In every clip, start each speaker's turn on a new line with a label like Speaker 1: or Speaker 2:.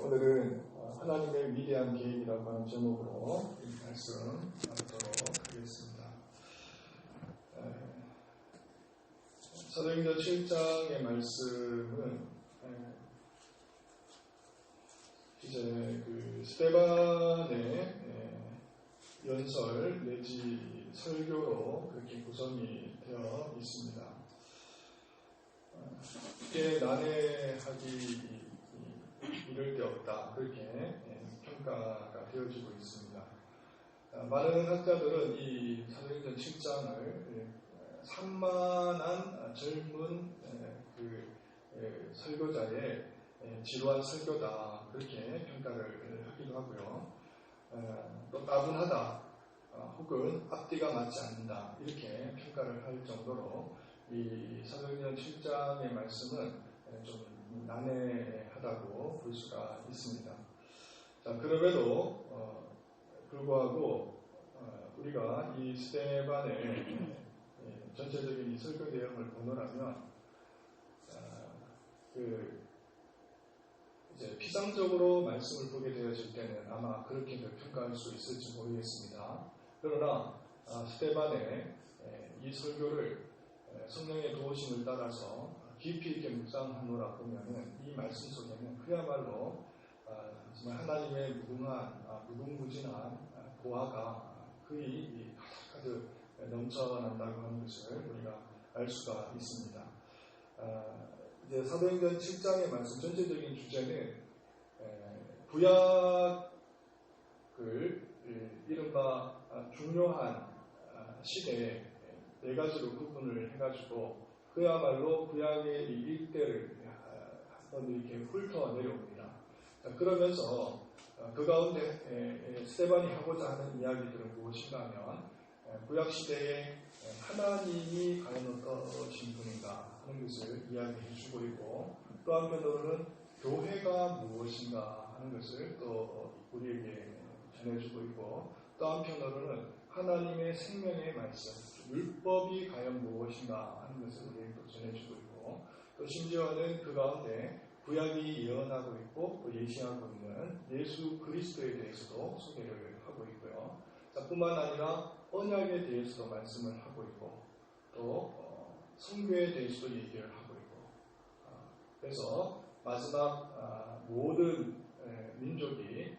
Speaker 1: 오늘은 하나님의 위대한 계획이라고 하는 제목으로 이 말씀 나누도록 하겠습니다. 사도행전 7장의 말씀은 이제 그 스데반의 연설 내지 설교로 그렇게 구성이 되어 있습니다. 꽤 난해하기 이를 데 없다, 그렇게 평가가 되어지고 있습니다. 많은 학자들은 이 사도행전 7장을 산만한 젊은 설교자의 지루한 설교다, 그렇게 평가를 하기도 하고요. 또 따분하다, 혹은 앞뒤가 맞지 않는다, 이렇게 평가를 할 정도로 이 사도행전 7장의 말씀은 좀 난해하다고 볼 수가 있습니다. 자, 그럼에도 불구하고 우리가 이 스데반의 전체적인 이 설교 내용을 보노라면 이제 피상적으로 말씀을 보게 되어질 때는 아마 그렇게 평가할 수 있을지 모르겠습니다. 그러나 스데반의 이 설교를 성령의 도우심을 따라서 깊이 있게 묵상하노라 보면은 이 말씀 속에는 그야말로 정말 하나님의 무궁무진한 보화가 거의 가득 넘쳐난다고 하는 것을 우리가 알 수가 있습니다. 이제 사도행전 7장의 말씀 전체적인 주제는 구약을 이른바 중요한 시대에 네 가지로 구분을 해가지고 그야말로 구약의 이 일대를 한번 이렇게 훑어 내려옵니다. 그러면서 그 가운데 스데반이 하고자 하는 이야기들은 무엇인가 하면 구약 시대에 하나님이 과연 어떠신 분인가 하는 것을 이야기해 주고 있고, 또 한편으로는 교회가 무엇인가 하는 것을 또 우리에게 전해주고 있고, 또 한편으로는 하나님의 생명의 말씀, 율법이 과연 무엇인가 하는 것을 우리에게 또 전해주고 있고, 또 심지어는 그 가운데 구약이 예언하고 있고 또 예시하고 있는 예수 그리스도에 대해서도 소개를 하고 있고요. 자, 뿐만 아니라 언약에 대해서도 말씀을 하고 있고, 또 성교에 대해서도 얘기를 하고 있고, 그래서 마지막 모든 민족이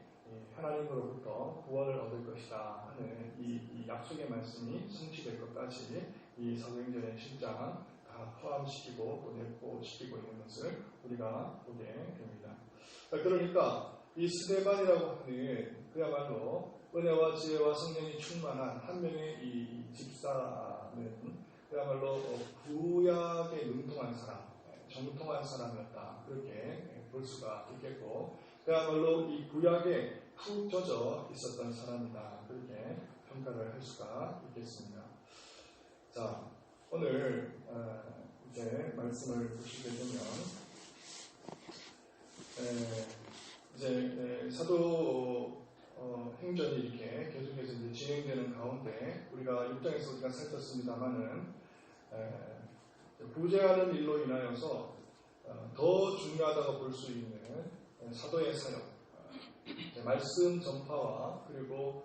Speaker 1: 하나님으로부터 구원을 얻을 것이다 하는 이 약속의 말씀이 성취될 것까지 이 사도행전의 7장 다 포함시키고 또 내포시키고 있는 것을 우리가 보게 됩니다. 그러니까 이 스데반이라고 하는 그야말로 은혜와 지혜와 성령이 충만한 한 명의 이 집사는 그야말로 구약에 능통한 사람, 정통한 사람이었다, 그렇게 볼 수가 있겠고, 그야말로 이 구약에 푹 젖어 있었던 사람이다, 그렇게 평가를 할 수가 있겠습니다. 자, 오늘 이제 말씀을 보시게 되면 이제 사도 행전이 이렇게 계속해서 이제 진행되는 가운데 우리가 6장에서 우리가 살폈습니다만은 구제하는 일로 인하여서 더 중요하다고 볼 수 있는 사도의 사역, 말씀 전파와 그리고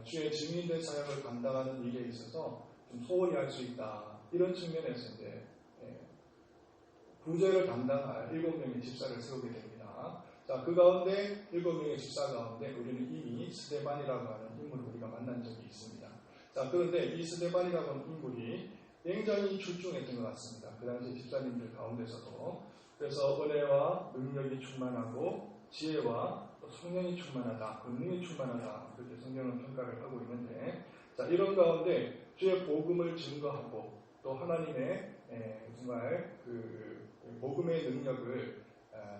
Speaker 1: 주의 증인된 사역을 감당하는 일에 있어서 좀 소홀히 할 수 있다, 이런 측면에서 이제 구제를 담당할 7명의 집사를 세우게 됩니다. 자, 그 가운데 7명의 집사 가운데 우리는 이미 스데반이라고 하는 인물을 우리가 만난 적이 있습니다. 자, 그런데 이 스데반이라고 하는 인물이 굉장히 출중했던 것 같습니다. 그 당시 집사님들 가운데서도. 그래서 은혜와 능력이 충만하고 지혜와 성령이 충만하다, 권능이 충만하다, 그렇게 성경은 평가를 하고 있는데, 자, 이런 가운데 주의 복음을 증거하고 또 하나님의 정말 그 복음의 능력을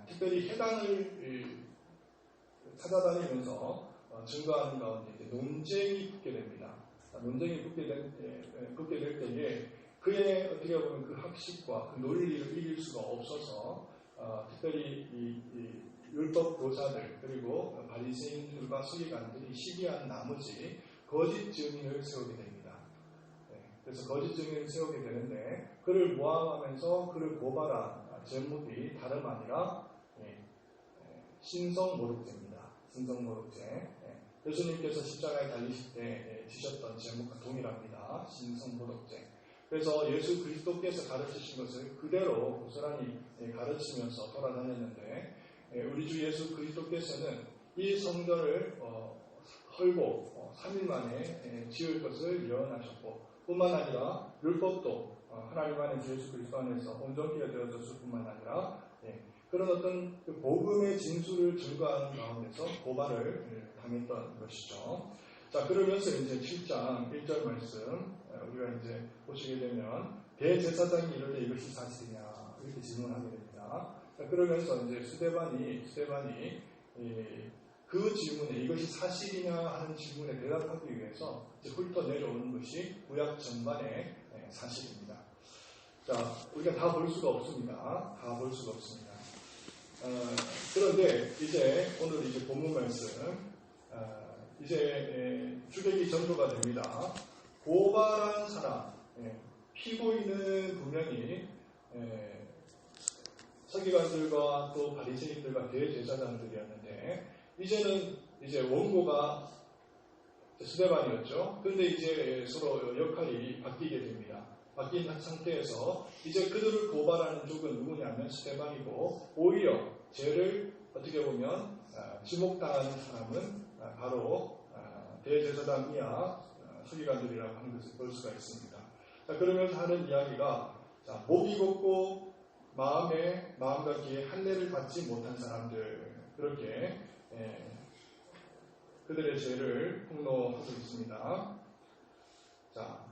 Speaker 1: 특별히 해당을 찾아다니면서 증거하는 가운데 논쟁이 붙게 됩니다. 논쟁이 붙게 될 때에 그의 어떻게 보면 그 학식과 그 논리를 이길 수가 없어서 특별히 이 율법 교사들 그리고 바리새인들과 서기관들이 시기한 나머지 거짓 증인을 세우게 됩니다. 그래서 거짓 증인을 세우게 되는데, 그를 모함하면서 그를 고발한 제목이 다름 아니라 신성모독죄입니다. 신성모독죄. 예수님께서 십자가에 달리실 때 지셨던 제목과 동일합니다. 신성모독죄. 그래서 예수 그리스도께서 가르치신 것을 그대로 고스란히 가르치면서 돌아다녔는데 우리 주 예수 그리스도께서는 이 성전을 헐고 3일 만에 지을 것을 예언하셨고 뿐만 아니라 율법도 하나님 안에서 예수 그리스도 안에서 온전케 되어졌을 뿐만 아니라 그런 어떤 복음의 진술을 증거하는 가운데서 고발을 당했던 것이죠. 자, 그러면서 이제 7장 1절 말씀 우리가 이제 보시게 되면 대제사장이 이럴 때 이것이 사실이냐 이렇게 질문하게 됩니다. 자, 그러면서 이제 스데반이 그 질문에 이것이 사실이냐 하는 질문에 대답하기 위해서 이제 훑어내려오는 것이 구약 전반의 사실입니다. 자, 우리가 다 볼 수가 없습니다. 다 볼 수가 없습니다. 그런데 이제 오늘 이제 본문 말씀 이제 주객이 전도가 됩니다. 고발한 사람, 피고인은 분명히 서기관들과 또 바리새인들과 대제사장들이었는데 이제는 이제 원고가 스데반이었죠. 그런데 이제 서로 역할이 바뀌게 됩니다. 바뀐 상태에서 이제 그들을 고발하는 쪽은 누구냐면 스데반이고 오히려 죄를 어떻게 보면 지목당하는 사람은 바로 대제사장이야 서기관들이라고 하는 것을 볼 수가 있습니다. 자, 그러면서 하는 이야기가 목이 곱고 마음과 귀에 할례를 받지 못한 사람들 그렇게 그들의 죄를 폭로하고 있습니다. 자,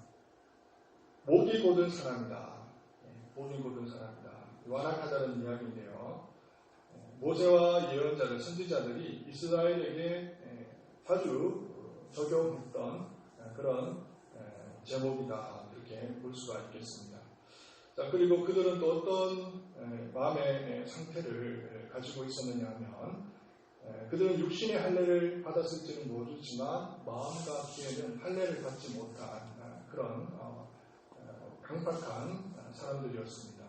Speaker 1: 목이 곧은 사람이다. 목이 곧은 사람이다. 완악하다는 이야기인데요. 모세와 예언자들, 선지자들이 이스라엘에게 자주 적용했던 그런 제목이다. 이렇게 볼 수가 있겠습니다. 자, 그리고 그들은 또 어떤 마음의 상태를 가지고 있었느냐 하면 그들은 육신의 할례를 받았을지는 모르지만 마음과 귀에는 할례를 받지 못한 그런 강팍한 사람들이었습니다.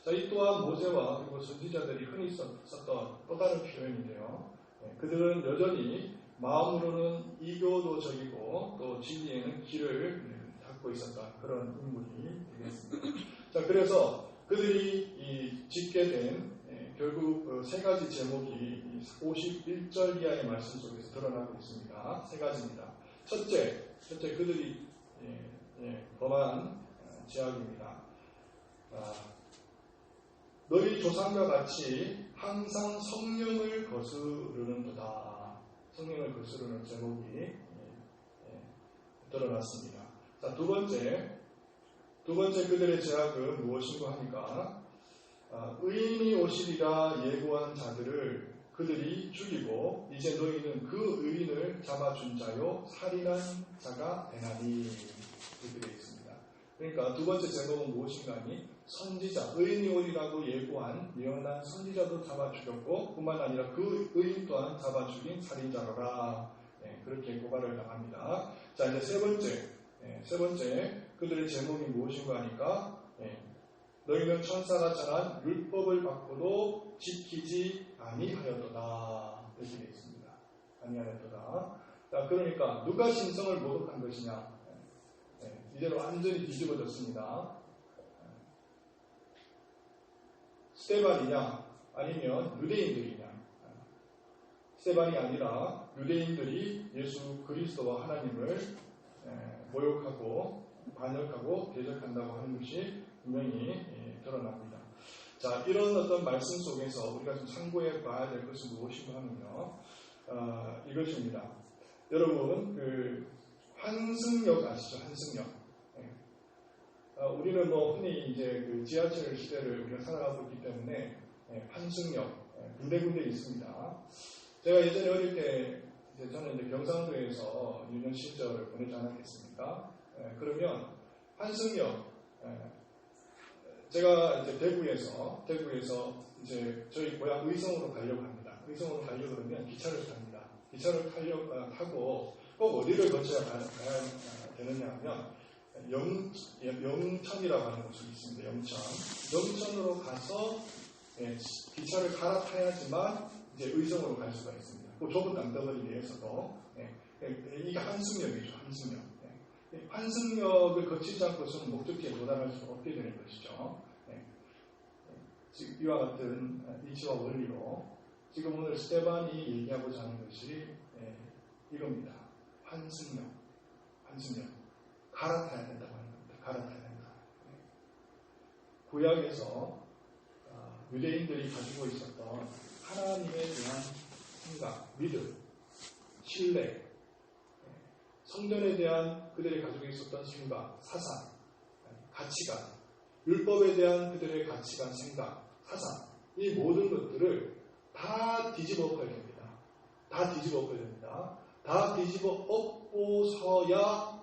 Speaker 1: 자, 이 또한 모세와 그리고 선지자들이 흔히 썼던 또 다른 표현인데요. 그들은 여전히 마음으로는 이교도적이고 또 진리에는 길을 닫고 있었던 그런 인물이 되겠습니다. 자, 그래서 그들이 짓게 된 결국 세 가지 제목이 51절 이하의 말씀 속에서 드러나고 있습니다. 세 가지입니다. 첫째 그들이 범한 죄악입니다. 너희 조상과 같이 항상 성령을 거스르는도다. 성령을 거스르는 제목이 드러났습니다. 자, 두 번째 그들의 죄악은 무엇인가 하니까 의인이 오시리라 예고한 자들을 그들이 죽이고 이제 너희는 그 의인을 잡아준 자요 살인한 자가 되나니 이렇게 되어 있습니다. 그러니까 두 번째 제목은 무엇인가 하니 선지자, 의인이 오리라고 예언한 선지자도 잡아 죽였고 뿐만 아니라 그 의인 또한 잡아 죽인 살인자로라. 그렇게 고발을 당합니다. 자, 이제 세 번째 그들의 제목이 무엇인가 하니까 너희는 천사가 전한 율법을 받고도 지키지 아니하였도다. 이렇게 되어 있습니다. 아니하였도다. 자, 그러니까 누가 신성을 모독한 것이냐? 이제는 완전히 뒤집어졌습니다. 스데반이냐 아니면 유대인들이냐? 스데반이 아니라 유대인들이 예수 그리스도와 하나님을 모욕하고 반역하고 대적한다고 하는 것이 분명히 드러납니다. 자, 이런 어떤 말씀 속에서 우리가 좀 참고해 봐야 될 것은 무엇인가 하면요, 이것입니다. 여러분, 환승역 아시죠? 환승역. 우리는 흔히 이제 그 지하철 시대를 우리가 살아가고 있기 때문에 환승역 군데군데 있습니다. 제가 예전에 어릴 때 저는 이제 경상도에서 유년 시절을 보내지 않았겠습니까? 그러면 환승역 제가 이제 대구에서 이제 저희 고향 의성으로 가려고 합니다. 의성으로 가려고 그러면 기차를 탑니다. 기차를 타고 꼭 어디를 거쳐야 가야 되느냐 하면 영천이라고 하는 곳이 있습니다. 영천으로 가서 기차를 갈아타야지만 이제 의성으로 갈 수가 있습니다. 그 좁은 땅덩어리 내에서도 이게 한승역이죠. 한승역. 한승역을 거치지 않고서는 목적지에 도달할 수 없게 되는 것이죠. 이와 같은 이치와 원리로 지금 오늘 스테반이 얘기하고자 하는 것이 이겁니다. 환승역. 갈아타야 된다고 하는 겁니다. 갈아타야 된다. 구약에서 유대인들이 가지고 있었던 하나님에 대한 생각, 믿음, 신뢰, 성전에 대한 그들이 가지고 있었던 생각, 사상, 가치관, 율법에 대한 그들의 가치관, 생각, 사상, 이 모든 것들을 다 뒤집어 엎어야 됩니다. 다 뒤집어 엎고서야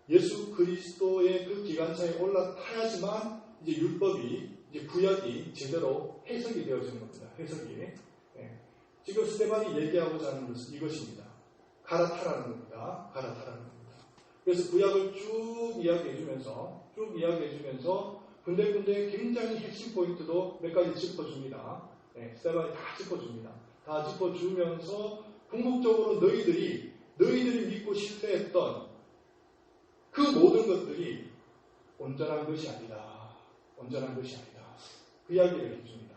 Speaker 1: 예수 그리스도의 그 기관차에 올라타야지만 이제 율법이, 이제 구약이 제대로 해석이 되어지는 겁니다. 해석이. 지금 스테반이 얘기하고자 하는 것은 이것입니다. 갈아타라는 겁니다. 그래서 구약을 쭉 이야기해주면서 군데군데 굉장히 핵심 포인트도 몇 가지 짚어줍니다. 스테반이 다 짚어줍니다. 다 짚어주면서 궁극적으로 너희들이 믿고 신뢰했던 그 모든 것들이 온전한 것이 아니다. 그 이야기를 해줍니다.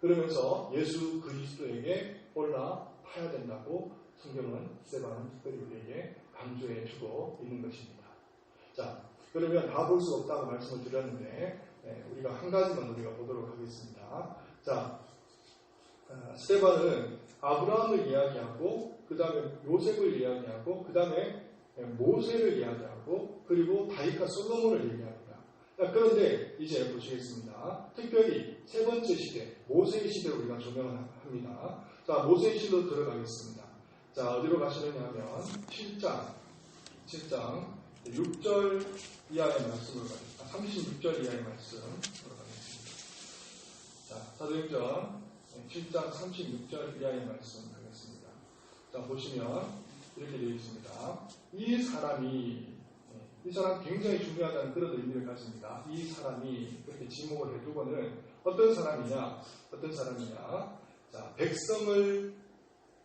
Speaker 1: 그러면서 예수 그리스도에게 올라타야 된다고 성경은 스테반은 특별히 우리에게 강조해 주고 있는 것입니다. 자, 그러면 다 볼 수 없다고 말씀을 드렸는데 우리가 한 가지만 우리가 보도록 하겠습니다. 자, 스테반은 아브라함을 이야기하고 그 다음에 요셉을 이야기하고 그 다음에 모세를 이야기하고 그리고 다윗과 솔로몬을 얘기합니다. 자, 그런데 이제 보시겠습니다. 특별히 세 번째 시대, 모세의 시대를 우리가 조명을 합니다. 자, 모세의 시대로 들어가겠습니다. 자, 어디로 가시느냐 하면 7장 6절 이하의 말씀으로 가겠습니다. 36절 이하의 말씀으로 가겠습니다. 자, 사도행전 7장 36절 이하의 말씀 하겠습니다. 자, 보시면 이렇게 되어 있습니다. 이 사람 굉장히 중요하다는 그런 의미를 가집니다. 이 사람이 그렇게 지목을 해두고는 어떤 사람이냐? 자, 백성을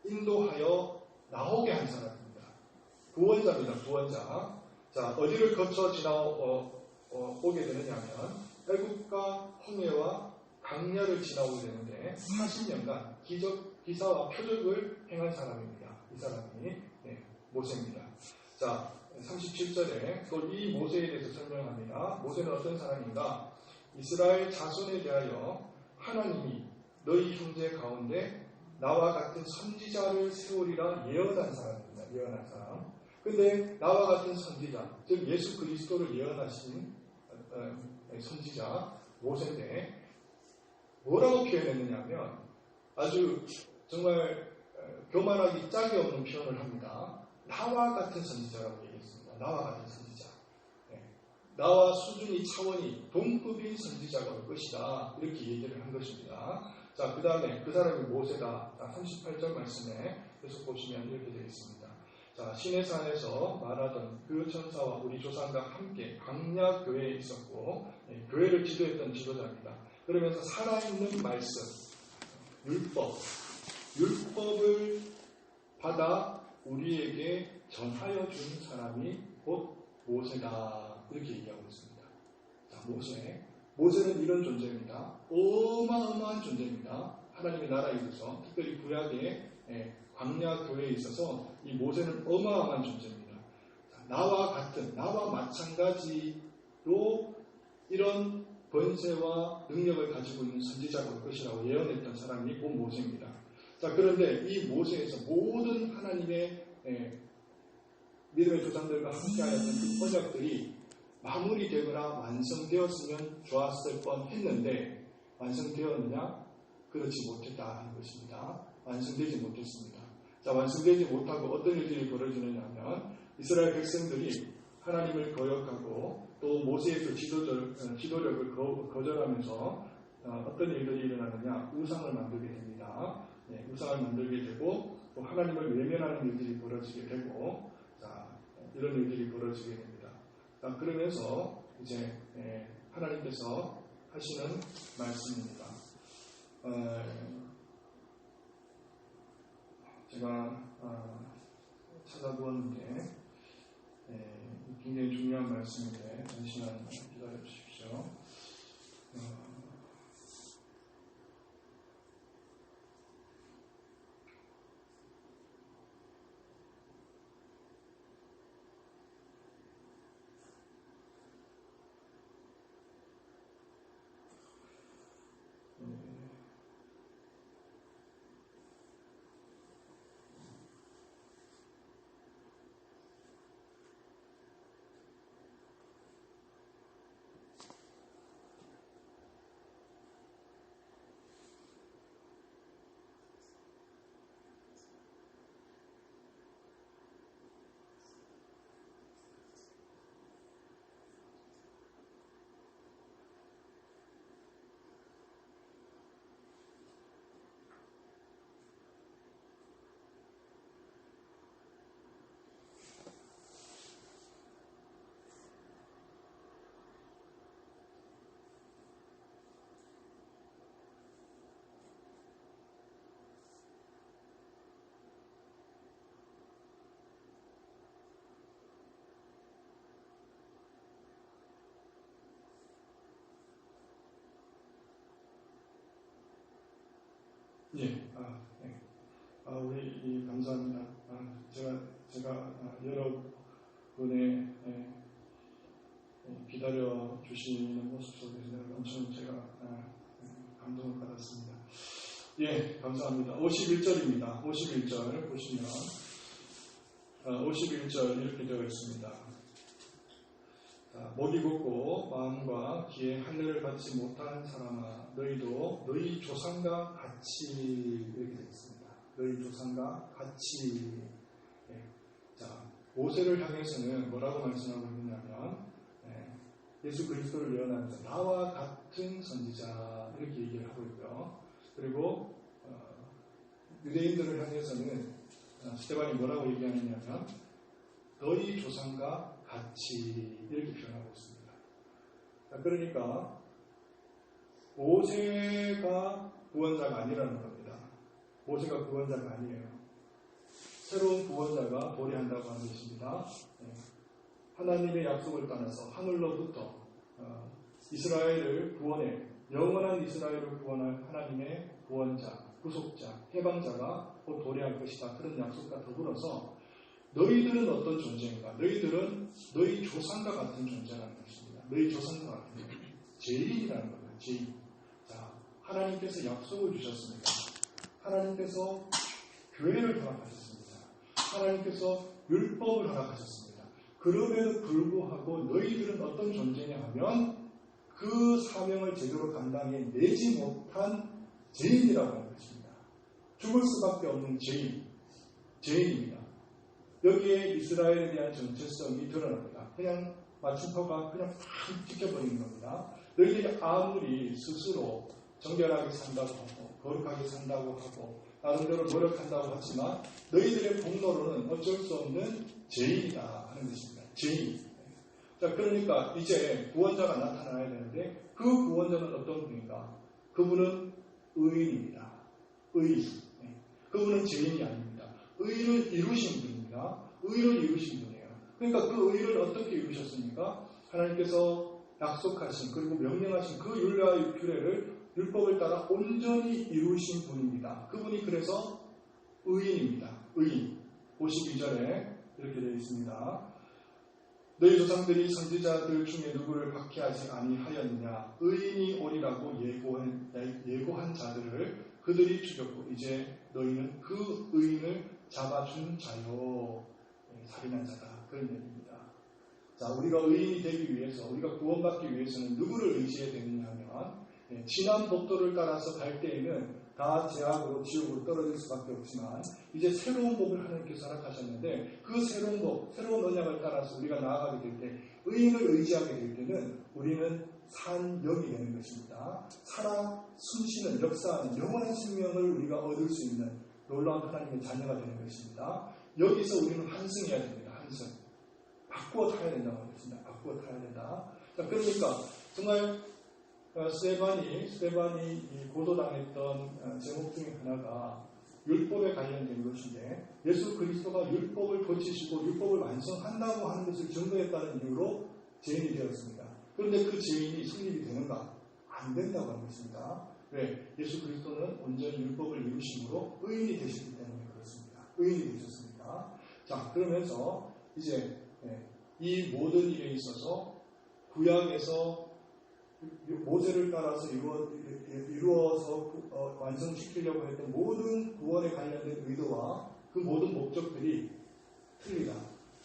Speaker 1: 인도하여 나오게 한 사람입니다. 구원자. 자, 어디를 거쳐 오게 되느냐면 애국과 홍해와 강야를 지나오게 되는데 40년간 기사와 표적을 행한 사람입니다. 이 사람이 모세입니다. 자, 37절에 또 이 모세에 대해서 설명합니다. 모세는 어떤 사람인가? 이스라엘 자손에 대하여 하나님이 너희 형제 가운데 나와 같은 선지자를 세우리라 예언한 사람입니다. 예언한 사람. 근데 나와 같은 선지자, 즉 예수 그리스도를 예언하신 선지자 모세인데 뭐라고 표현했느냐면 아주 정말 교만하기 짝이 없는 표현을 합니다. 나와 같은 선지자라고 얘기했습니다. 나와 같은 선지자. 나와 수준이 차원이 동급인 선지자가 올 것이다. 이렇게 얘기를 한 것입니다. 자, 그 다음에 그 사람이 모세다. 38절 말씀에 계속 보시면 이렇게 되어 있습니다. 자, 시내산에서 말하던 그 천사와 우리 조상과 함께 광야 교회에 있었고 교회를 지도했던 지도자입니다. 그러면서 살아있는 말씀, 율법을 받아 우리에게 전하여 준 사람이 곧 모세다. 이렇게 얘기하고 있습니다. 자, 모세는 이런 존재입니다. 어마어마한 존재입니다. 하나님의 나라에 있어서 특별히 구약의 광야 교회에 있어서 이 모세는 어마어마한 존재입니다. 자, 나와 마찬가지로 이런 권세와 능력을 가지고 있는 선지자가 올 것이라고 예언했던 사람이 곧 모세입니다. 자, 그런데 이 모세에서 모든 하나님의 믿음의 조상들과 함께하였던 그 언약들이 마무리되거나 완성되었으면 좋았을 뻔했는데 완성되었느냐? 그렇지 못했다 하는 것입니다. 완성되지 못했습니다. 자, 완성되지 못하고 어떤 일들이 벌어지느냐 하면 이스라엘 백성들이 하나님을 거역하고 또 모세의 그 지도력을 거절하면서 어떤 일들이 일어나느냐? 우상을 만들게 됩니다. 우상을 만들게 되고 또 하나님을 외면하는 일들이 벌어지게 되고 자, 이런 일들이 벌어지게 됩니다. 자, 그러면서 이제 하나님께서 하시는 말씀입니다. 제가 찾아보았는데 굉장히 중요한 말씀인데 잠시만 기다려 주십시오. 예, 네. 우리 감사합니다. 제가 여러분의 기다려 주시는 모습 속에서 엄청 제가 감동을 받았습니다. 예, 감사합니다. 51절입니다. 51절 보시면 51절 이렇게 되어 있습니다. 목이 곱고 마음과 귀에 할례를 받지 못한 사람아, 너희도 너희 조상과 같이, 이렇게 되어 있습니다. 너희 조상과 같이. 자, 모세를 향해서는 뭐라고 말씀하고 있냐면 예수 그리스도를 예언하면서 나와 같은 선지자, 이렇게 얘기를 하고 있고요. 그리고 유대인들을 향해서는 스데반이 뭐라고 얘기하느냐면 너희 조상과 같이, 이렇게 표현하고 있습니다. 그러니까 모세가 구원자가 아니라는 겁니다. 모세가 구원자가 아니에요. 새로운 구원자가 도래한다고 하는 것입니다. 하나님의 약속을 따라서 하늘로부터 이스라엘을 구원해 영원한 이스라엘을 구원할 하나님의 구원자, 구속자, 해방자가 곧 도래할 것이다. 그런 약속과 더불어서 너희들은 어떤 존재인가? 너희들은 너희 조상과 같은 존재라는 것입니다. 너희 조상과 같은 죄인이라는 겁니다. 죄인. 자, 하나님께서 약속을 주셨습니다. 하나님께서 교회를 허락하셨습니다. 하나님께서 율법을 허락하셨습니다. 그럼에도 불구하고 너희들은 어떤 존재냐 하면 그 사명을 제대로 감당해내지 못한 죄인이라고 하는 것입니다. 죽을 수밖에 없는 죄인입니다. 여기에 이스라엘에 대한 정체성이 드러납니다. 그냥 마침표가 그냥 팍 찍혀버리는 겁니다. 너희들이 아무리 스스로 정결하게 산다고 하고 거룩하게 산다고 하고 나름대로 노력한다고 하지만 너희들의 공로로는 어쩔 수 없는 죄인이다 하는 것입니다. 죄인. 자, 그러니까 이제 구원자가 나타나야 되는데 그 구원자는 어떤 분인가? 그분은 의인입니다. 의인. 그분은 죄인이 아닙니다. 의인을 이루신 분입니다. 의를 이루신 분이에요. 그러니까 그 의를 어떻게 이루셨습니까? 하나님께서 약속하신 그리고 명령하신 그 율례와 규례를 율법을 따라 온전히 이루신 분입니다. 그분이 그래서 의인입니다. 의인. 52절에 이렇게 되어 있습니다. 너희 조상들이 선지자들 중에 누구를 박해하지 아니하였느냐? 의인이 오리라고 예고한 자들을 그들이 죽였고 이제 너희는 그 의인을 잡아준 자요. 살인한 자다. 그런 얘기입니다. 자, 우리가 의인이 되기 위해서, 우리가 구원받기 위해서는 누구를 의지해야 되느냐 하면 지난 법도를 따라서 갈 때에는 다 죄악으로 지옥으로 떨어질 수밖에 없지만 이제 새로운 법을 하나님께서 허락하셨는데 그 새로운 법, 새로운 언약을 따라서 우리가 나아가게 될 때 의인을 의지하게 될 때는 우리는 산 영이 되는 것입니다. 살아 숨쉬는 역사하는 영원한 생명을 우리가 얻을 수 있는 놀라운 하나님의 자녀가 되는 것입니다. 여기서 우리는 환승해야 됩니다. 환승. 바꾸어 타야 된다고 하겠습니다. 바꾸어 타야 된다. 자, 그러니까 정말 스데반이 고도당했던 제목 중에 하나가 율법에 관련된 것인데 예수 그리스도가 율법을 고치시고 율법을 완성한다고 하는 것을 증거했다는 이유로 죄인이 되었습니다. 그런데 그 죄인이 성립이 되는가? 안 된다고 하는 것입니다. 왜? 예수 그리스도는 온전히 율법을 이루심으로 의인이 되셨기 때문에 그렇습니다. 의인이 되셨습니다. 자, 그러면서 이제 이 모든 일에 있어서 구약에서 모세를 따라서 이루어서 완성시키려고 했던 모든 구원에 관련된 의도와 그 모든 목적들이 틀리다.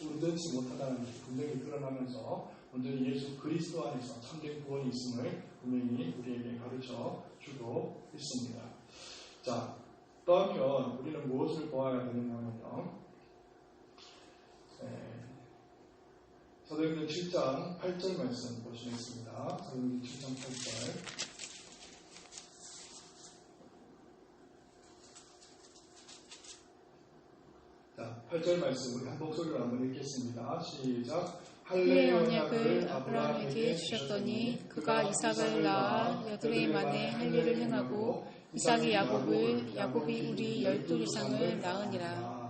Speaker 1: 온전치 못하다는 것이 분명히 드러나면서 온전히 예수 그리스도 안에서 참된 구원이 있음을 분명히 우리에게 가르쳐 주고 있습니다. 자, 또 한편 우리는 무엇을 보아야 되느냐면요. 사도행전 7장 8절 말씀 보시겠습니다. 사도행전 7장 8절. 자, 8절 말씀 우리 한 목소리로 한번 읽겠습니다. 시작.
Speaker 2: 그의 언약을 아브라함에게 주셨더니 그가 이삭을 낳아 여드레 만에 할례를 행하고 이삭이 야곱을 야곱이 우리 12이상을 낳으니라.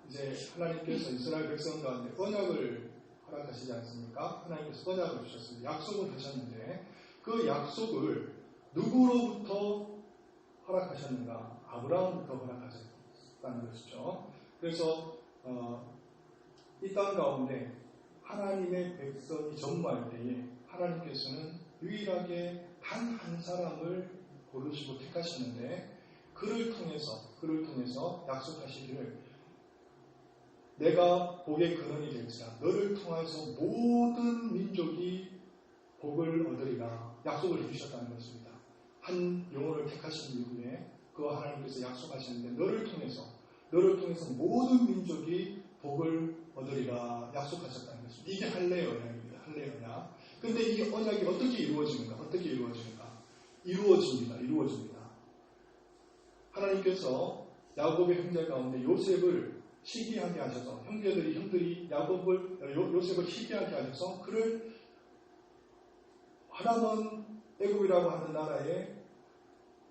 Speaker 1: 이제 하나님께서 이스라엘 백성 가운데 언약을 허락하시지 않습니까? 하나님께서 언약을 주셨습니다. 약속을 하셨는데 그 약속을 누구로부터 허락하셨는가? 아브라함부터 허락하셨다는 것이죠. 그래서 이 땅 가운데 하나님의 백성이 전무할 때에 하나님께서는 유일하게 단 한 사람을 고르시고 택하시는데 그를 통해서 약속하시기를 내가 복의 근원이 될지라 너를 통해서 모든 민족이 복을 얻으리라 약속을 해주셨다는 것입니다. 한 영혼을 택하신 이후에 그 하나님께서 약속하시는데 너를 통해서 모든 민족이 복을 얻으리라 약속하셨다는 것입니다. 이게 할례 언약입니다. 할례 언약. 근데 이 언약이 어떻게 이루어지는가? 이루어집니다. 하나님께서 야곱의 형제 가운데 요셉을 시기하게 하셔서 형들이 요셉을 시기하게 하셔서 그를 하나만 애굽이라고 하는 나라에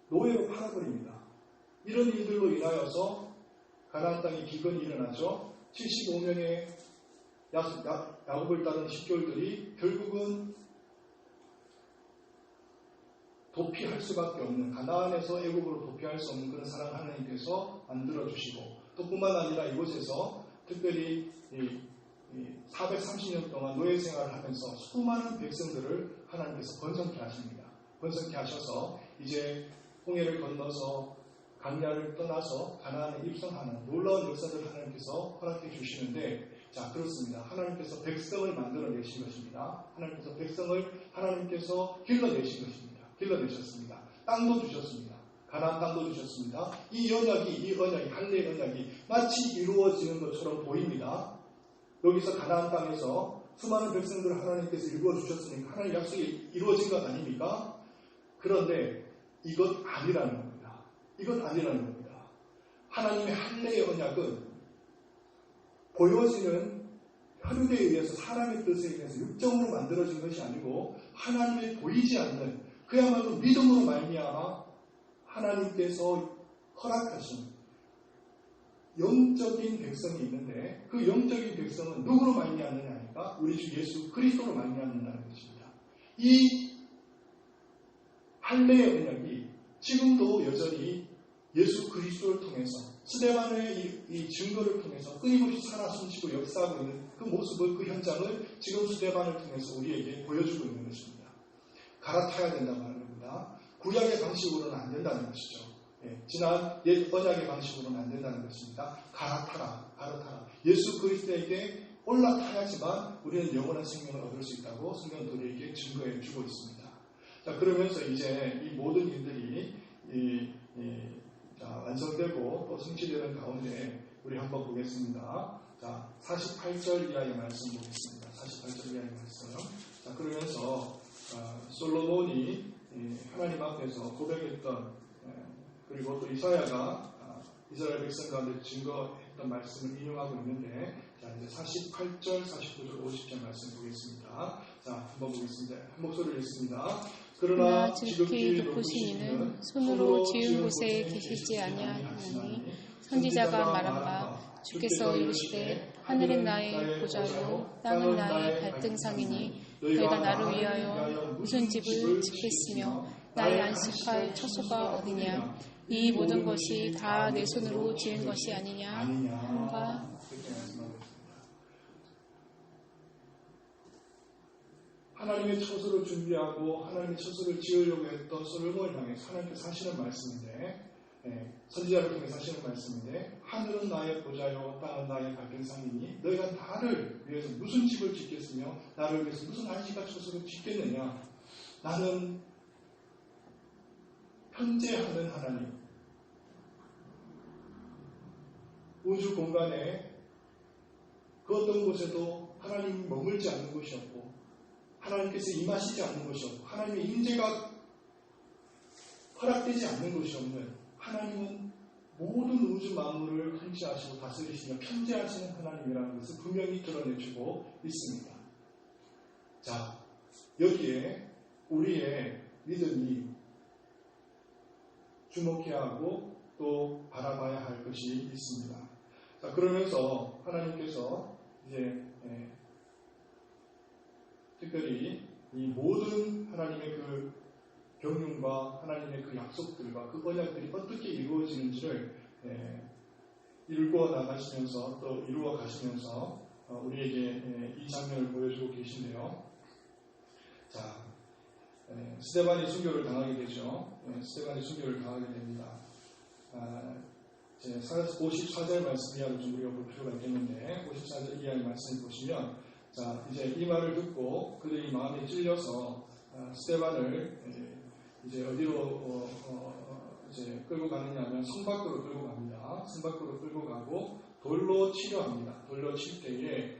Speaker 1: 노예로 팔아버립니다. 이런 일들로 인하여서 가나안 땅에 기근이 일어나죠. 75명의 야곱을 따른 십개월들이 결국은 도피할 수밖에 없는 가나안에서 애굽으로 도피할 수 없는 그런 사랑 하나님께서 만들어주시고 또 뿐만 아니라 이곳에서 특별히 430년 동안 노예 생활을 하면서 수많은 백성들을 하나님께서 번성케 하십니다. 번성케 하셔서 이제 홍해를 건너서 광야를 떠나서 가나안에 입성하는 놀라운 역사를 하나님께서 허락해 주시는데 자 그렇습니다. 하나님께서 백성을 만들어내신 것입니다. 하나님께서 백성을 길러내셨습니다. 땅도 주셨습니다. 가나안 땅도 주셨습니다. 이 언약이 할례 언약이 마치 이루어지는 것처럼 보입니다. 여기서 가나안 땅에서 수많은 백성들을 하나님께서 이루어주셨으니까 하나님 약속이 이루어진 것 아닙니까? 그런데 이것 아니라는 겁니다. 하나님의 할례의 언약은 보여지는 혈육에 의해서 사람의 뜻에 의해서 육정으로 만들어진 것이 아니고 하나님의 보이지 않는 그야말로 믿음으로 말미암아 하나님께서 허락하신 영적인 백성이 있는데 그 영적인 백성은 누구로 말미암느냐 하니까 우리 주 예수 그리스도로 말미암는다는 것입니다. 이 할례의 언약이 지금도 여전히 예수 그리스도를 통해서 스데반의 이 증거를 통해서 끊임없이 살아 숨쉬고 역사하고 있는 그 모습을 그 현장을 지금 스데반을 통해서 우리에게 보여주고 있는 것입니다. 갈아타야 된다고 하는 겁니다. 구약의 방식으로는 안 된다는 것이죠. 지난 옛 언약의 방식으로는 안 된다는 것입니다. 갈아타라. 예수 그리스도에게 올라타야지만 우리는 영원한 생명을 얻을 수 있다고 성경은 우리에게 증거해 주고 있습니다. 자, 그러면서 이제 이 모든 일들이 완성되고 또 성취되는 가운데 우리 한번 보겠습니다. 자, 48절 이하의 말씀 보겠습니다. 48절 이하의 말씀. 자, 그러면서 솔로몬이 하나님 앞에서 고백했던 그리고 또 이사야가 이스라엘 백성 가운데 증거했던 말씀을 인용하고 있는데 자, 이제 48절, 49절, 50절 말씀 보겠습니다. 자, 한번 보겠습니다. 한 목소리를 읽습니다.
Speaker 2: 그러나 지극히 높으신 이는 손으로 지은 곳에 계시지 아니하나니 선지자가 말한 바 주께서 이르시되 하늘은 나의 보좌요 땅은 나의 발등상이니 너희가 나를 위하여 무슨 집을 짓겠으며 나의 안식할 처소가 어디냐 이 모든 것이 다 내 손으로 지은 것이 아니냐 한가.
Speaker 1: 하나님의 처소를 준비하고 하나님의 처소를 지으려고 했던 솔로몬을 향해서 하나님께서 하시는 말씀인데, 선지자를 통해서 하시는 말씀인데, 하늘은 나의 보좌요 땅은 나의 발등상이니 너희가 나를 위해서 무슨 집을 짓겠으며 나를 위해서 무슨 안식할 처소를 짓겠느냐. 나는 편재하는 하나님, 우주 공간에 그 어떤 곳에도 하나님이 머물지 않는 곳이 없고 하나님께서 임하시지 않는 것이 없고 하나님의 임재가 허락되지 않는 것이 없는 하나님은 모든 우주 만물을 통치하시고 다스리시며 편재하시는 하나님이라는 것을 분명히 드러내주고 있습니다. 자, 여기에 우리의 믿음이 주목해야 하고 또 바라봐야 할 것이 있습니다. 자, 그러면서 하나님께서 이제 특별히 이 모든 하나님의 그 경륜과 하나님의 그 약속들과 그 언약들이 어떻게 이루어지는지를 읽어 나가시면서 또 이루어 가시면서 우리에게 이 장면을 보여주고 계신데요. 자, 스데반이 순교를 당하게 되죠. 스데반이 순교를 당하게 됩니다. 54절 말씀 이하를 좀 우리가 볼 필요가 있겠는데 54절 이하의 말씀을 보시면 자, 이제 이 말을 듣고 그들이 마음에 찔려서 스데반을 이제 어디로 이제 끌고 가느냐면 성 밖으로 끌고 갑니다. 성 밖으로 끌고 가고 돌로 치려 합니다. 돌로 칠 때에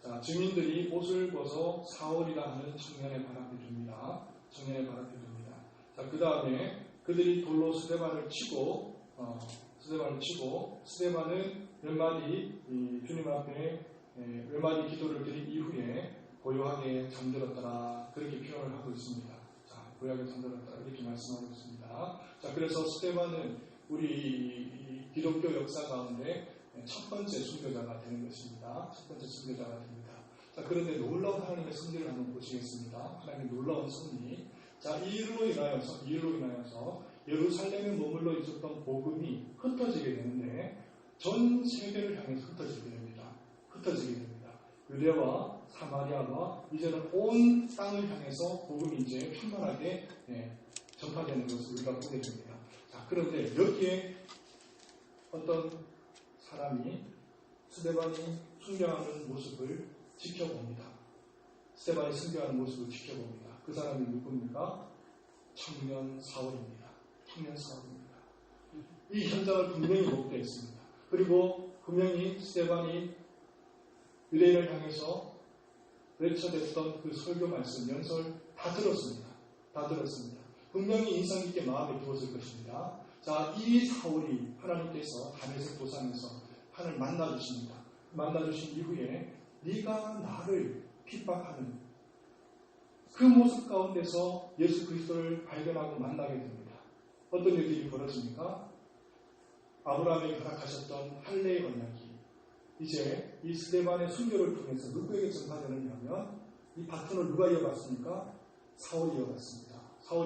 Speaker 1: 자, 증인들이 옷을 벗어 사울이라 하는 청년의 발 앞에 둡니다. 청년의 발 앞에 둡니다. 자, 그 다음에 그들이 돌로 스데반을 치고 스데반은 몇 마디 주님 앞에 몇 마디 기도를 드린 이후에 고요하게 잠들었더라, 그렇게 표현을 하고 있습니다. 자, 고요하게 잠들었더라 이렇게 말씀하고 있습니다. 자, 그래서 스데반은 우리 기독교 역사 가운데 첫 번째 순교자가 되는 것입니다. 첫 번째 순교자가 됩니다. 자, 그런데 놀라운 하나님의 섭리를 한번 보시겠습니다. 하나님의 놀라운 섭리. 자, 이 일로 인하여서 예루살렘에 머물러 있었던 복음이 흩어지게 되는데 전 세계를 향해서 흩어지게 됩니다. 유대와 사마리아와 이제는 온 땅을 향해서 복음이 이제 편만하게 전파되는 것을 우리가 보게 됩니다. 자, 그런데 여기에 어떤 사람이 스데반이 순교하는 모습을 지켜봅니다. 스데반이 순교하는 모습을 지켜봅니다. 그 사람이 누굽니까? 청년 사울입니다. 이 현장을 분명히 목도했습니다. 그리고 분명히 스데반이 유대인을 향해서 외쳐댔던 그 설교 말씀, 연설 다 들었습니다. 분명히 인상 깊게 마음에 두었을 것입니다. 자, 이 사울이 하나님께서 다메섹 도상에서 하나님 만나주십니다. 만나주신 이후에 네가 나를 핍박하는 그 모습 가운데서 예수 그리스도를 발견하고 만나게 됩니다. 어떤 일들이 벌어집니까? 아브라함에게 허락하셨던 할례의 언약이 이제 이 스데반의 순교를 통해서 누구에게 전파되느냐면 이 바톤을 누가 이어갔습니까? 사울이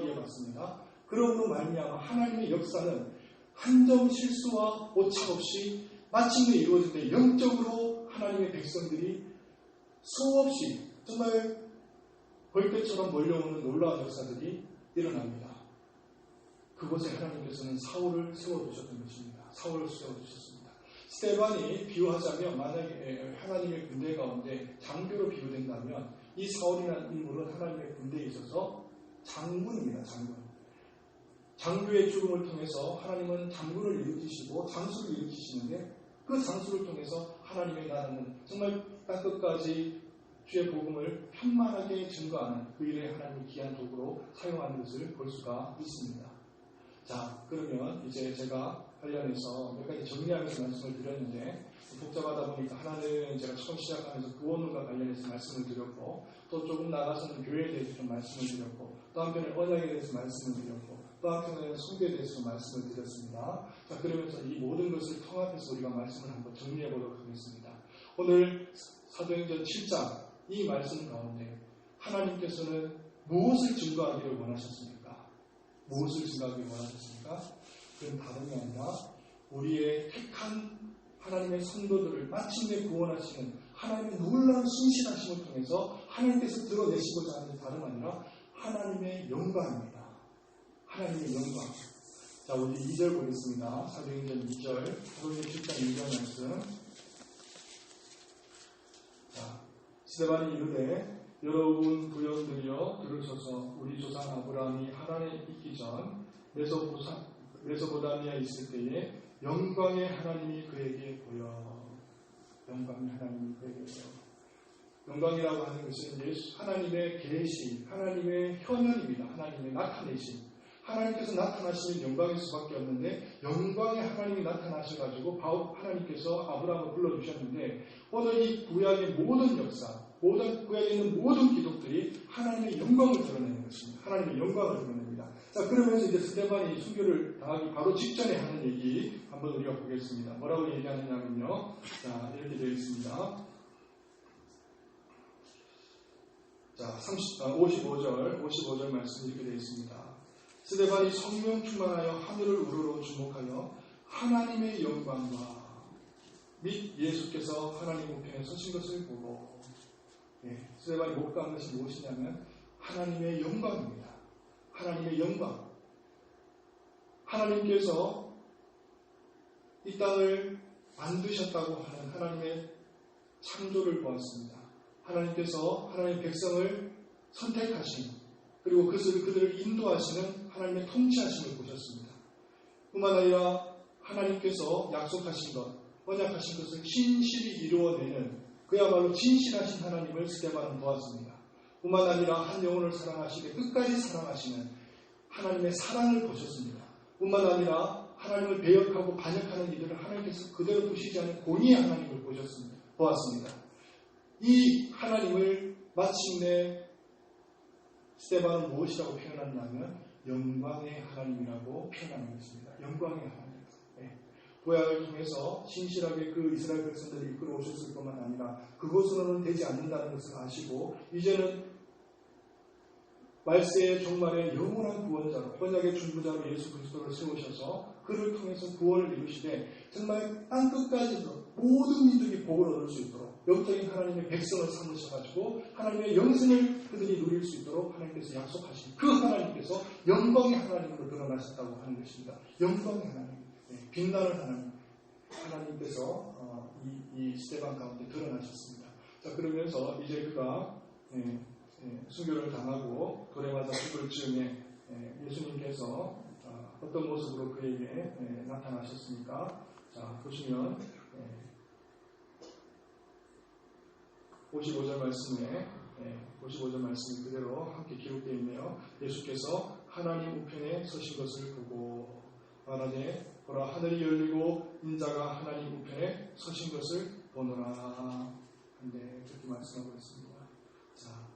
Speaker 1: 이어갔습니다. 그러므로 말미암아 하나님의 역사는 한 점 실수와 오차 없이 마침내 이루어질 때 영적으로 하나님의 백성들이 수없이 정말 벌떼처럼 몰려오는 놀라운 역사들이 일어납니다. 그곳에 하나님께서는 사울을 세워두셨던 것입니다. 스데반이 비유하자면 만약에 하나님의 군대 가운데 장교로 비유된다면 이 사울이라는 인물은 하나님의 군대에 있어서 장군입니다. 장교의 죽음을 통해서 하나님은 장군을 일으키시고 장수를 일으키시는데 그 장수를 통해서 하나님의 나라는 정말 땅끝까지 주의 복음을 편만하게 증거하는 그 일에 하나님이 귀한 도구로 사용하는 것을 볼 수가 있습니다. 자, 그러면 이제 제가 관련해서 몇 가지 정리하면서 말씀을 드렸는데, 복잡하다 보니까 하나는 제가 처음 시작하면서 구원과 관련해서 말씀을 드렸고, 또 조금 나가서는 교회에 대해서 좀 말씀을 드렸고, 또 한편에 언약에 대해서 말씀을 드렸고, 또 한편에는 성교에 대해서 말씀을 드렸습니다. 자, 그러면서 이 모든 것을 통합해서 우리가 말씀을 한번 정리해 보도록 하겠습니다. 오늘 사도행전 7장 이 말씀 가운데 하나님께서는 무엇을 증거하기를 원하셨습니까? 무엇을 증거하기를 원하셨습니까? 그건 다름이 아니라 우리의 택한 하나님의 성도들을 마침내 구원하시는 하나님의 놀라운 신실하심을 통해서 하나님께서 드러내시고자 하는 다름 아니라 하나님의 영광입니다. 하나님의 영광. 자, 우리 2절 보겠습니다. 사도행전 2절, 사도행전 7장 2절 말씀. 자, 스데반이 이르되 여러분 부형들이여 들으소서. 우리 조상 아브라함이 하나님에 있기 전 메소포타미아에 있을 때에 영광의 하나님이 그에게 보여. 영광의 하나님이 그에게 보여. 영광이라고 하는 것은 하나님의 계시, 하나님의 현현입니다. 하나님의 나타내심. 하나님께서 나타나시면 영광일 수밖에 없는데 영광의 하나님이 나타나셔가지고 하나님께서 아브라함을 불러주셨는데 오늘 이 구약의 모든 역사, 모든 구약에 있는 모든 기독들이 하나님의 영광을 드러내는 것입니다. 하나님의 영광을 드러냅니다. 자, 그러면서 이제 스데반이 순교를 당하기 바로 직전에 하는 얘기 한번 우리가 보겠습니다. 뭐라고 얘기하느냐면요. 자, 이렇게 되어 있습니다. 자, 55절 말씀 이렇게 되어 있습니다. 스데반이 성령 충만하여 하늘을 우러러 주목하여 하나님의 영광과 및 예수께서 하나님 우편에 서신 것을 보고, 스데반이 목도한 것이 무엇이냐면 하나님의 영광입니다. 하나님의 영광. 하나님께서 이 땅을 만드셨다고 하는 하나님의 창조를 보았습니다. 하나님께서 하나님의 백성을 선택하신, 그리고 그들을 인도하시는 하나님의 통치하심을 보셨습니다. 뿐만 아니라 하나님께서 약속하신 것, 언약하신 것을 신실히 이루어내는 그야말로 진실하신 하나님을 스데반은 보았습니다. 뿐만 아니라 한 영혼을 사랑하시되 끝까지 사랑하시는 하나님의 사랑을 보셨습니다. 뿐만 아니라 하나님을 배역하고 반역하는 이들을 하나님께서 그대로 두시지 않은 공의의 하나님을 보았습니다. 이 하나님을 마침내 스데반은 무엇이라고 표현하냐면 영광의 하나님이라고 표현하는 것입니다. 영광의 하나님. 구약을 통해서 신실하게 그 이스라엘 백성들을 이끌어 오셨을 뿐만 아니라 그것으로는 되지 않는다는 것을 아시고 이제는 말세의 종말의 영원한 구원자로, 언약의 중보자로 예수 그리스도를 세우셔서 그를 통해서 구원을 이루시되 정말 땅끝까지도 모든 민족이 복을 얻을 수 있도록 영적인 하나님의 백성을 삼으셔가지고 하나님의 영생을 그들이 누릴 수 있도록 하나님께서 약속하신 그 하나님께서 영광의 하나님으로 드러나셨다고 하는 것입니다. 영광의 하나님, 빛나는 하나님께서 이 스데반 가운데 드러나셨습니다. 자, 그러면서 이제 그가 순교를 당하고 돌에 맞아 죽을 즈음에 예수님께서 어떤 모습으로 그에게 나타나셨습니까? 자, 보시면 55절 말씀이 그대로 함께 기록되어 있네요. 예수께서 하나님 우편에 서신 것을 보고 말하되 보라 하늘이 열리고 인자가 하나님 우편에 서신 것을 보노라 한데 그렇게 말씀하고 있습니다. 자,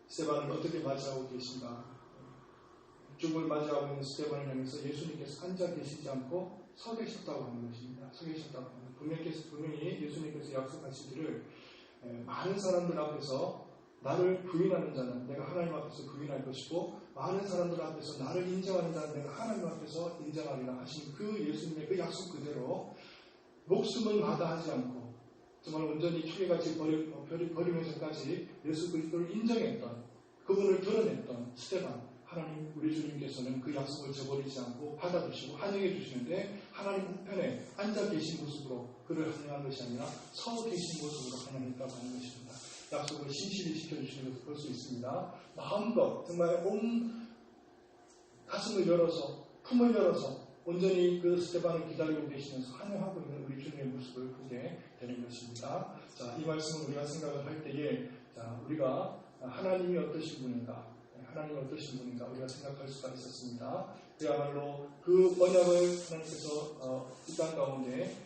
Speaker 1: 스데반을 어떻게 맞이하고 계신가? 죽음을 맞이하고 있는 스데반을 향해서 예수님께서 앉아 계시지 않고 서 계셨다고 하는 것입니다. 서 계셨다고 하는 분명히 예수님께서 약속하시기를 많은 사람들 앞에서 나를 부인하는 자는 내가 하나님 앞에서 부인할 것이고 많은 사람들 앞에서 나를 인정하는 자는 내가 하나님 앞에서 인정하리라 하신 그 예수님의 그 약속 그대로 목숨을 마다하지 않고 정말 온전히 초계같이 버리면서까지 예수 그리스도를 인정했던 그분을 드러냈던 스데반 하나님 우리 주님께서는 그 약속을 저버리지 않고 받아주시고 환영해 주시는데 하나님 우편에 앉아 계신 모습으로 그를 환영한 것이 아니라 서 계신 모습으로 환영했다고 하는 것입니다. 약속을 신실히 지켜주시는 것을 볼 수 있습니다. 마음껏 정말 온 가슴을 열어서 품을 열어서 온전히 그 스데반을 기다리고 계시면서 환영하고 있는 우리 주님의 모습을 보게 되는 것입니다. 자, 이 말씀을 우리가 생각을 할 때에 자, 우리가 하나님이 어떠신 분인가 하나님 어떠신 분인가 우리가 생각할 수가 있었습니다. 그야말로 그 언약을 하나님께서 이 땅 가운데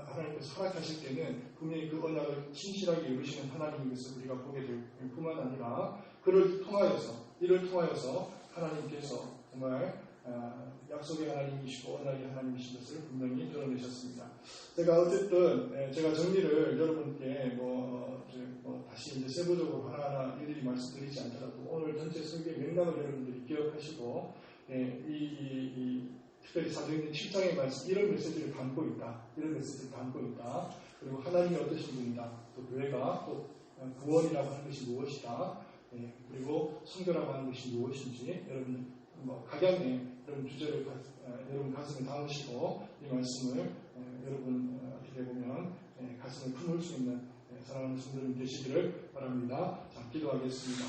Speaker 1: 하나님께서 허락하실 때는 분명히 그 언약을 신실하게 이루시는 하나님인 것을 우리가 보게 될 뿐만 아니라 이를 통하여서 하나님께서 정말 약속의 하나님이시고 언약의 하나님이신 것을 분명히 드러내셨습니다. 제가 어쨌든 제가 정리를 여러분께 다시 이제 세부적으로 하나하나 일일이 말씀드리지 않더라도 오늘 전체 설교의 맥락을 여러분들이 기억하시고 특별히 사도행전 7장의 말씀 이런 메시지를 담고 있다. 그리고 하나님이 어떠신 분이다. 또 교회가 또 구원이라고 하는 것이 무엇이다. 그리고 성교라고 하는 것이 무엇인지 여러분 각양의 여러분 주제를 여러분 가슴에 담으시고 이 말씀을 여러분 어떻게 보면 가슴에 품을 수 있는 사랑하는 성도님 되시기를 바랍니다. 자, 기도하겠습니다.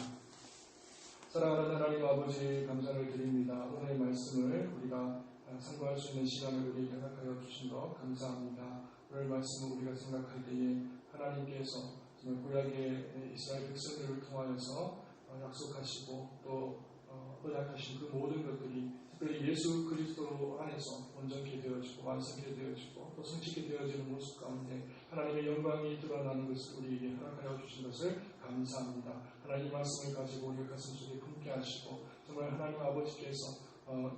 Speaker 1: 사랑하는 하나님 아버지 감사를 드립니다. 오늘의 말씀을 우리가 상고할 수 있는 시간을 우리에게 허락하여 주신 것 감사합니다. 오늘 말씀을 우리가 생각할 때에 하나님께서 구약의 이스라엘 백성들을 통하여서 약속하시고 또 언약하신 그 모든 것들이 특별히 예수 그리스도 안에서 온전케 되어지고 완성케 되어지고 또 성취케 되어지는 모습 가운데 하나님의 영광이 드러나는 것을 우리에게 허락하여 주신 것을 감사합니다. 하나님 말씀을 가지고 우리 가슴 속에 품게 하시고 정말 하나님 아버지께서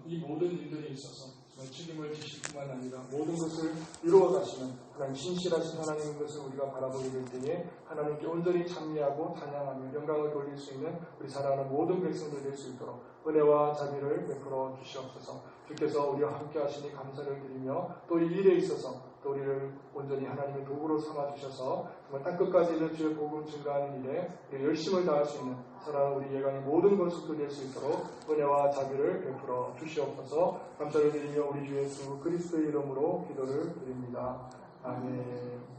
Speaker 1: 이 모든 일들에 있어서 정말 책임을 지실 뿐만 아니라 모든 것을 이루어 가시는 하나님 신실하신 하나님인 것을 우리가 바라보게 될 때에 하나님께 온전히 찬미하고 찬양하며 영광을 돌릴 수 있는 우리 사랑하는 모든 백성들 될 수 있도록 은혜와 자비를 베풀어 주시옵소서. 주께서 우리와 함께 하시니 감사를 드리며 또 이 일에 있어서 또 우리를 온전히 하나님의 도구로 삼아주셔서 정말 땅끝까지 이른 주의 복음 증가하는 일에 우리 열심을 다할 수 있는 사랑하는 우리 예강의 모든 것을 될 수 있도록 은혜와 자비를 베풀어 주시옵소서. 감사를 드리며 우리 주 예수 그리스도의 이름으로 기도를 드립니다. 아멘.